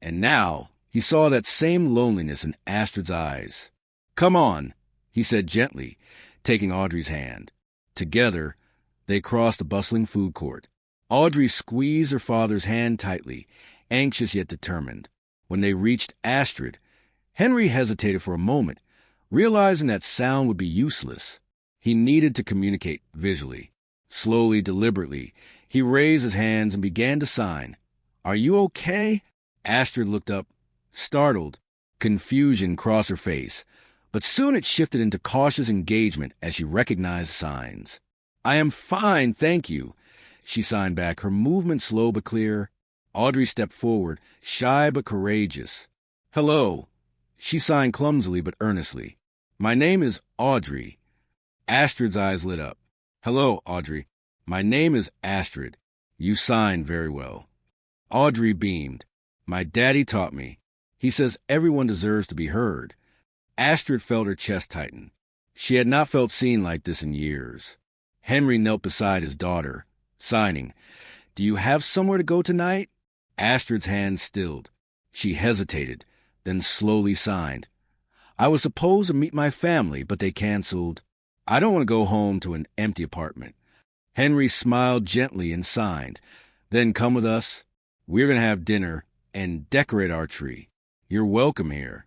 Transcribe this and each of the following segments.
And now he saw that same loneliness in Astrid's eyes. "Come on," he said gently, taking Audrey's hand. Together, they crossed a bustling food court. Audrey squeezed her father's hand tightly, anxious yet determined. When they reached Astrid, Henry hesitated for a moment, realizing that sound would be useless. He needed to communicate visually. Slowly, deliberately, he raised his hands and began to sign. "Are you okay?" Astrid looked up, startled. Confusion crossed her face, but soon it shifted into cautious engagement as she recognized the signs. "I am fine, thank you," she signed back, her movement slow but clear. Audrey stepped forward, shy but courageous. "Hello." She signed clumsily but earnestly. "My name is Audrey." Astrid's eyes lit up. "Hello, Audrey. My name is Astrid. You signed very well." Audrey beamed. "My daddy taught me. He says everyone deserves to be heard." Astrid felt her chest tighten. She had not felt seen like this in years. Henry knelt beside his daughter, signing. "Do you have somewhere to go tonight?" Astrid's hand stilled. She hesitated, then slowly signed. "I was supposed to meet my family, but they canceled. I don't want to go home to an empty apartment." Henry smiled gently and signed. "Then come with us. We're going to have dinner and decorate our tree. You're welcome here."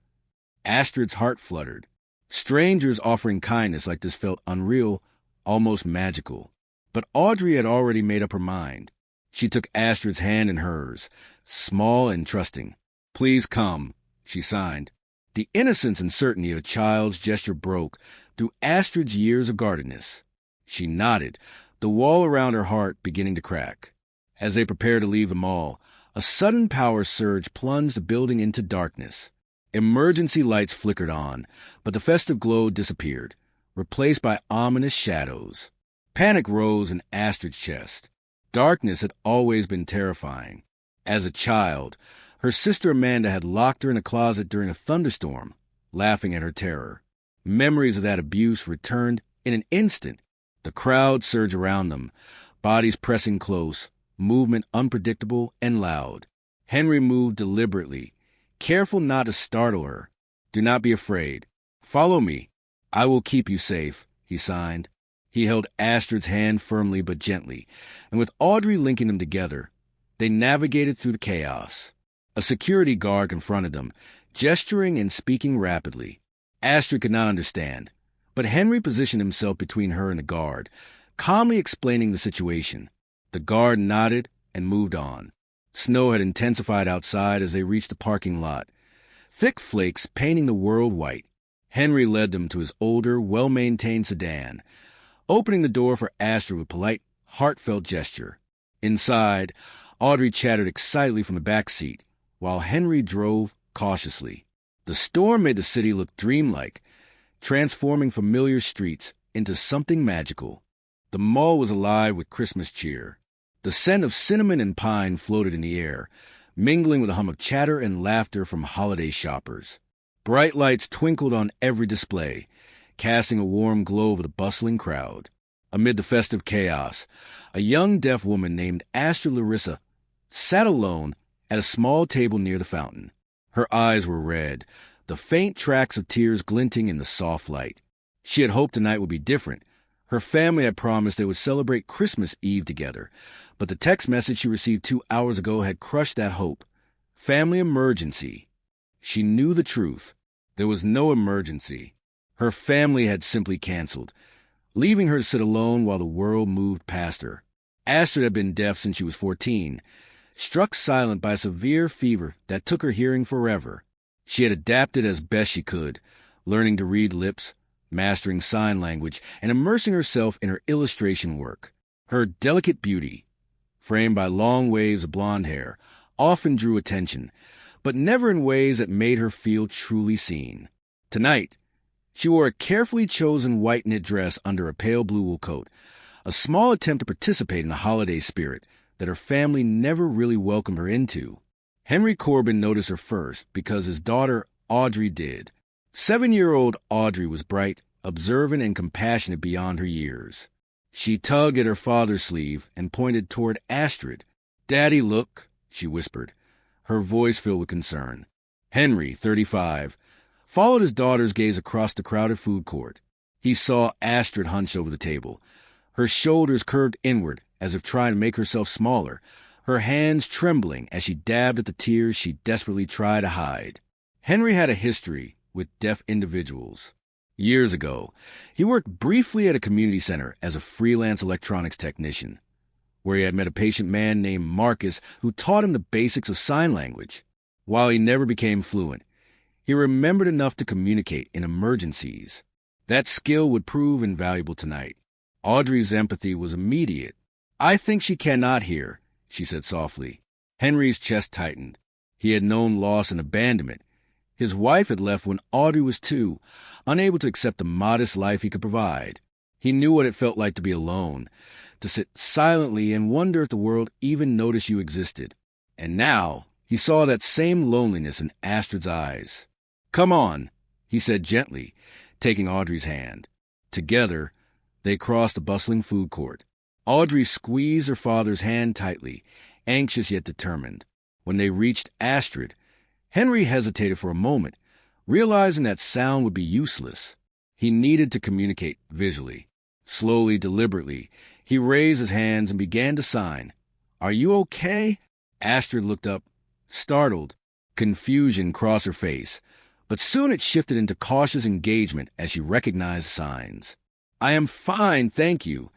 Astrid's heart fluttered. Strangers offering kindness like this felt unreal, almost magical. But Audrey had already made up her mind. She took Astrid's hand in hers, small and trusting. "Please come," she signed. The innocence and certainty of a child's gesture broke through Astrid's years of guardedness. She nodded, the wall around her heart beginning to crack. As they prepared to leave the mall, a sudden power surge plunged the building into darkness. Emergency lights flickered on, but the festive glow disappeared, replaced by ominous shadows. Panic rose in Astrid's chest. Darkness had always been terrifying. As a child, her sister Amanda had locked her in a closet during a thunderstorm, laughing at her terror. Memories of that abuse returned in an instant. The crowd surged around them, bodies pressing close, movement unpredictable and loud. Henry moved deliberately, careful not to startle her. "Do not be afraid. Follow me. I will keep you safe," he signed. He held Astrid's hand firmly but gently, and with Audrey linking them together, they navigated through the chaos. A security guard confronted them, gesturing and speaking rapidly. Astrid could not understand, but Henry positioned himself between her and the guard, calmly explaining the situation. The guard nodded and moved on. Snow had intensified outside as they reached the parking lot, thick flakes painting the world white. Henry led them to his older, well-maintained sedan, opening the door for Astrid with polite, heartfelt gesture. Inside, Audrey chattered excitedly from the back seat, while Henry drove cautiously. The storm made the city look dreamlike, transforming familiar streets into something magical. The mall was alive with Christmas cheer. The scent of cinnamon and pine floated in the air, mingling with a hum of chatter and laughter from holiday shoppers. Bright lights twinkled on every display, casting a warm glow over the bustling crowd. Amid the festive chaos, a young deaf woman named Astrid Larissa sat alone at a small table near the fountain. Her eyes were red, the faint tracks of tears glinting in the soft light. She had hoped the night would be different. Her family had promised they would celebrate Christmas Eve together, but the text message she received 2 hours ago had crushed that hope. Family emergency. She knew the truth. There was no emergency. Her family had simply canceled, leaving her to sit alone while the world moved past her. Astrid had been deaf since she was 14, struck silent by a severe fever that took her hearing forever. She had adapted as best she could, learning to read lips, mastering sign language, and immersing herself in her illustration work. Her delicate beauty, framed by long waves of blonde hair, often drew attention, but never in ways that made her feel truly seen. Tonight, she wore a carefully chosen white knit dress under a pale blue wool coat, a small attempt to participate in the holiday spirit that her family never really welcomed her into. Henry Corbin noticed her first because his daughter Audrey did. 7-year-old Audrey was bright, observant, and compassionate beyond her years. She tugged at her father's sleeve and pointed toward Astrid. "Daddy, look," she whispered. her voice filled with concern. Henry, 35, followed his daughter's gaze across the crowded food court. He saw Astrid hunched over the table, her shoulders curved inward as if trying to make herself smaller, her hands trembling as she dabbed at the tears she desperately tried to hide. Henry had a history with deaf individuals. Years ago, he worked briefly at a community center as a freelance electronics technician, where he had met a patient man named Marcus who taught him the basics of sign language. While he never became fluent, he remembered enough to communicate in emergencies. That skill would prove invaluable tonight. Audrey's empathy was immediate. "I think she cannot hear," she said softly. Henry's chest tightened. He had known loss and abandonment. His wife had left when Audrey was 2, unable to accept the modest life he could provide. He knew what it felt like to be alone, to sit silently and wonder if the world even noticed you existed. And now he saw that same loneliness in Astrid's eyes. "Come on," he said gently, taking Audrey's hand. Together, they crossed the bustling food court. Audrey squeezed her father's hand tightly, anxious yet determined. When they reached Astrid, Henry hesitated for a moment, realizing that sound would be useless. He needed to communicate visually. Slowly, deliberately, he raised his hands and began to sign. "Are you okay?" Astrid looked up, startled. Confusion crossed her face, but soon it shifted into cautious engagement as she recognized signs. "I am fine, thank you,"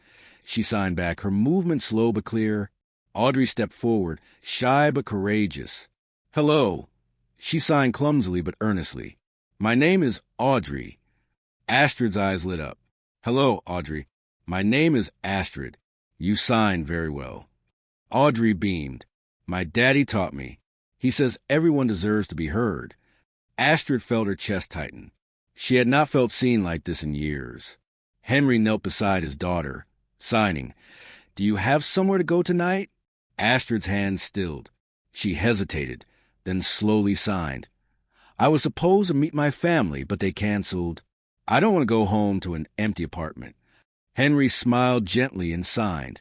she signed back, her movement slow but clear. Audrey stepped forward, shy but courageous. "Hello," she signed clumsily but earnestly. "My name is Audrey." Astrid's eyes lit up. "Hello, Audrey. My name is Astrid. You signed very well." Audrey beamed. "My daddy taught me. He says everyone deserves to be heard." Astrid felt her chest tighten. She had not felt seen like this in years. Henry knelt beside his daughter, signing. "Do you have somewhere to go tonight?" Astrid's hand stilled. She hesitated, then slowly signed. "I was supposed to meet my family, but they canceled. I don't want to go home to an empty apartment." Henry smiled gently and signed.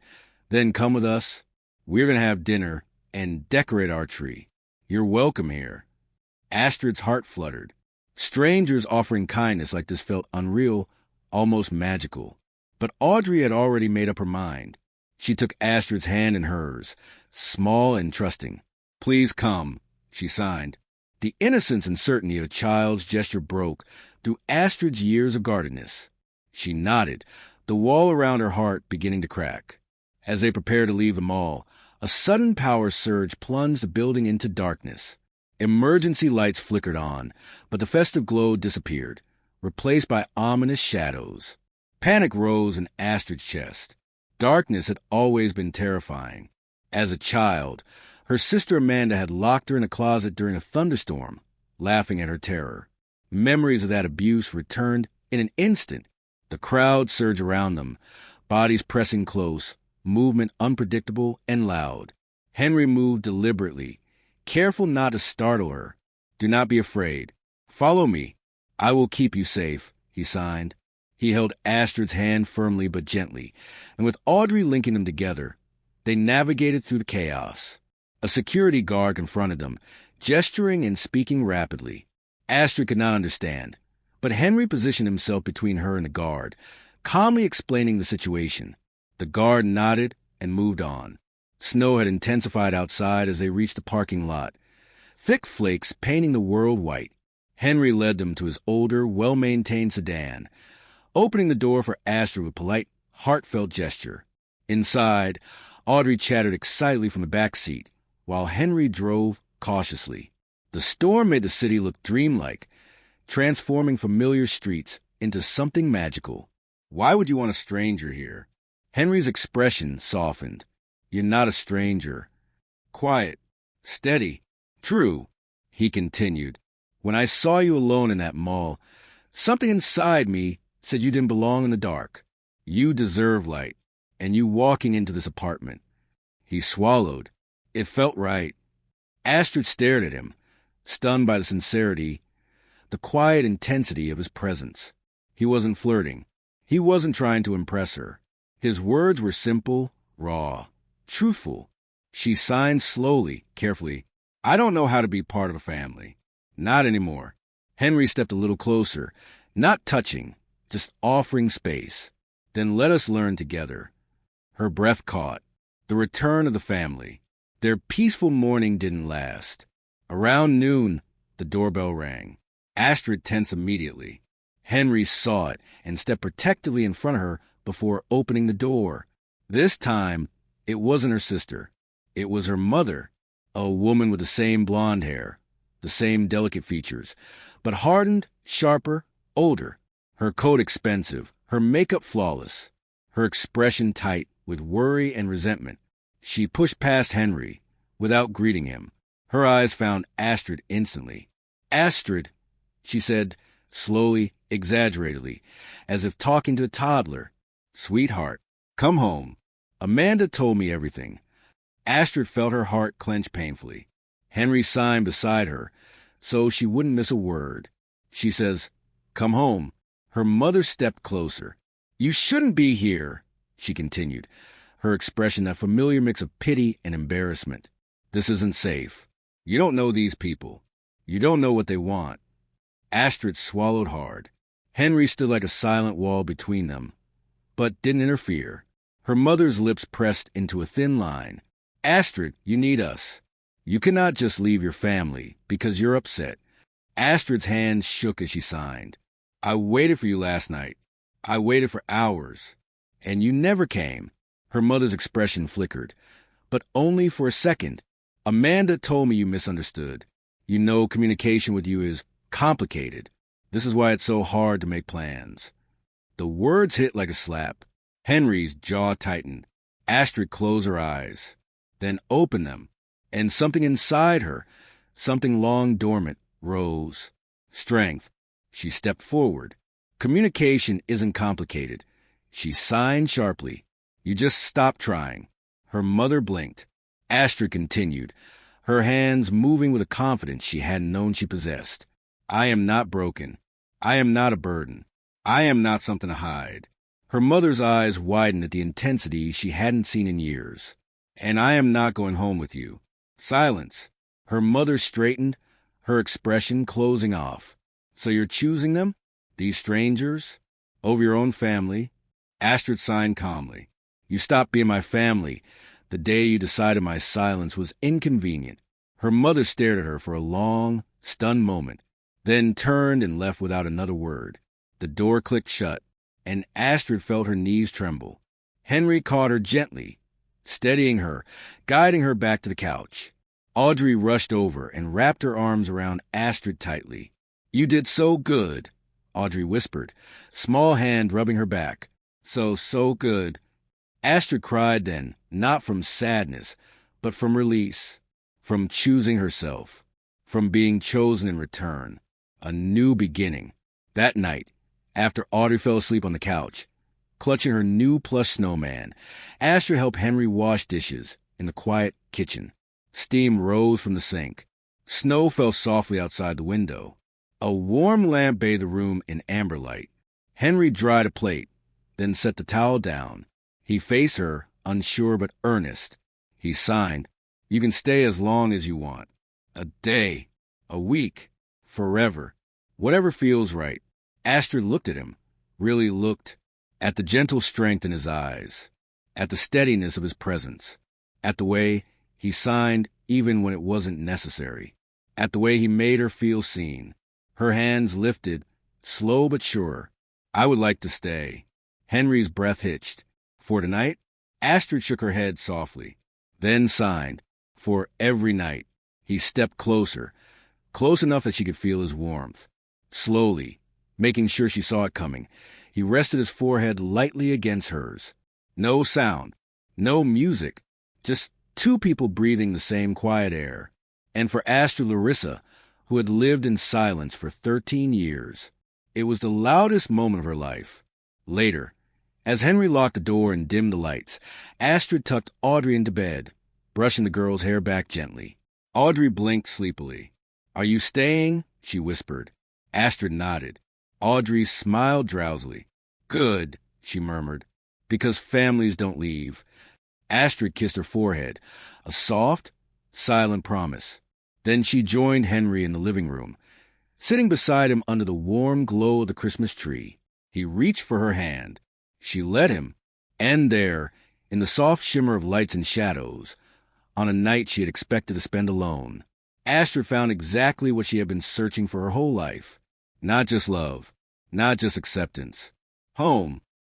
"Then come with us. We're going to have dinner and decorate our tree. You're welcome here." Astrid's heart fluttered. Strangers offering kindness like this felt unreal, almost magical. But Audrey had already made up her mind. She took Astrid's hand in hers, small and trusting. "Please come," she signed. The innocence and certainty of a child's gesture broke through Astrid's years of guardedness. She nodded, the wall around her heart beginning to crack. As they prepared to leave the mall, a sudden power surge plunged the building into darkness. Emergency lights flickered on, but the festive glow disappeared, replaced by ominous shadows. Panic rose in Astrid's chest. Darkness had always been terrifying. As a child, her sister Amanda had locked her in a closet during a thunderstorm, laughing at her terror. Memories of that abuse returned in an instant. The crowd surged around them, bodies pressing close, movement unpredictable and loud. Henry moved deliberately, careful not to startle her. "Do not be afraid. Follow me. I will keep you safe," he signed. He held Astrid's hand firmly but gently, and with Audrey linking them together, they navigated through the chaos. A security guard confronted them, gesturing and speaking rapidly. Astrid could not understand, but Henry positioned himself between her and the guard, calmly explaining the situation. The guard nodded and moved on. Snow had intensified outside as they reached the parking lot, thick flakes painting the world white. Henry led them to his older, well-maintained sedan, opening the door for Astrid with polite, heartfelt gesture. Inside, Audrey chattered excitedly from the back seat, while Henry drove cautiously. The storm made the city look dreamlike, transforming familiar streets into something magical. "Why would you want a stranger here?" Henry's expression softened. "You're not a stranger. Quiet, steady. True," he continued. "When I saw you alone in that mall, something inside me said you didn't belong in the dark. You deserve light, and you walking into this apartment." He swallowed. It felt right. Astrid stared at him, stunned by the sincerity, the quiet intensity of his presence. He wasn't flirting. He wasn't trying to impress her. His words were simple, raw, truthful. She signed slowly, carefully. I don't know how to be part of a family. Not anymore. Henry stepped a little closer, not touching, just offering space. Then let us learn together. Her breath caught. The return of the family. Their peaceful morning didn't last. Around noon, the doorbell rang. Astrid tensed immediately. Henry saw it and stepped protectively in front of her before opening the door. This time, it wasn't her sister. It was her mother, a woman with the same blonde hair, the same delicate features, but hardened, sharper, older. Her coat expensive, her makeup flawless, her expression tight with worry and resentment. She pushed past Henry without greeting him. Her eyes found Astrid instantly. "Astrid," she said, slowly, exaggeratedly, as if talking to a toddler. "Sweetheart, come home. Amanda told me everything." Astrid felt her heart clench painfully. Henry signed beside her, so she wouldn't miss a word. She says, "Come home." Her mother stepped closer. "You shouldn't be here," she continued, her expression a familiar mix of pity and embarrassment. "This isn't safe. You don't know these people. You don't know what they want." Astrid swallowed hard. Henry stood like a silent wall between them, but didn't interfere. Her mother's lips pressed into a thin line. "Astrid, you need us. You cannot just leave your family because you're upset." Astrid's hands shook as she signed. "I waited for you last night. I waited for hours. And you never came." Her mother's expression flickered, but only for a second. "Amanda told me you misunderstood. You know communication with you is complicated. This is why it's so hard to make plans." The words hit like a slap. Henry's jaw tightened. Astrid closed her eyes, then opened them, and something inside her, something long dormant, rose. Strength. She stepped forward. "Communication isn't complicated." She signed sharply. "You just stop trying." Her mother blinked. Astrid continued, her hands moving with a confidence she hadn't known she possessed. "I am not broken. I am not a burden. I am not something to hide." Her mother's eyes widened at the intensity she hadn't seen in years. "And I am not going home with you." Silence. Her mother straightened, her expression closing off. "So you're choosing them? These strangers? Over your own family?" Astrid signed calmly. "You stopped being my family the day you decided my silence was inconvenient." Her mother stared at her for a long, stunned moment, then turned and left without another word. The door clicked shut, and Astrid felt her knees tremble. Henry caught her gently, steadying her, guiding her back to the couch. Audrey rushed over and wrapped her arms around Astrid tightly. "You did so good," Audrey whispered, small hand rubbing her back. So good." Astrid cried then, not from sadness, but from release, from choosing herself, from being chosen in return. A new beginning. That night, after Audrey fell asleep on the couch, clutching her new plush snowman, Astrid helped Henry wash dishes in the quiet kitchen. Steam rose from the sink. Snow fell softly outside the window. A warm lamp bathed the room in amber light. Henry dried a plate, then set the towel down. He faced her, unsure but earnest. He signed, "You can stay as long as you want. A day, a week, forever. Whatever feels right." Astrid looked at him, really looked, at the gentle strength in his eyes, at the steadiness of his presence, at the way he signed even when it wasn't necessary, at the way he made her feel seen. Her hands lifted, slow but sure. "I would like to stay." Henry's breath hitched. "For tonight?" Astrid shook her head softly, then signed, "For every night." He stepped closer, close enough that she could feel his warmth. Slowly, making sure she saw it coming, he rested his forehead lightly against hers. No sound, no music, just two people breathing the same quiet air. And for Astrid Larissa, who had lived in silence for 13 years, it was the loudest moment of her life. Later, as Henry locked the door and dimmed the lights, Astrid tucked Audrey into bed, brushing the girl's hair back gently. Audrey blinked sleepily. "Are you staying?" she whispered. Astrid nodded. Audrey smiled drowsily. "Good," she murmured, "because families don't leave." Astrid kissed her forehead, a soft, silent promise. Then she joined Henry in the living room, sitting beside him under the warm glow of the Christmas tree. He reached for her hand. She let him, and there, in the soft shimmer of lights and shadows, on a night she had expected to spend alone, Astrid found exactly what she had been searching for her whole life. Not just love, not just acceptance. Home,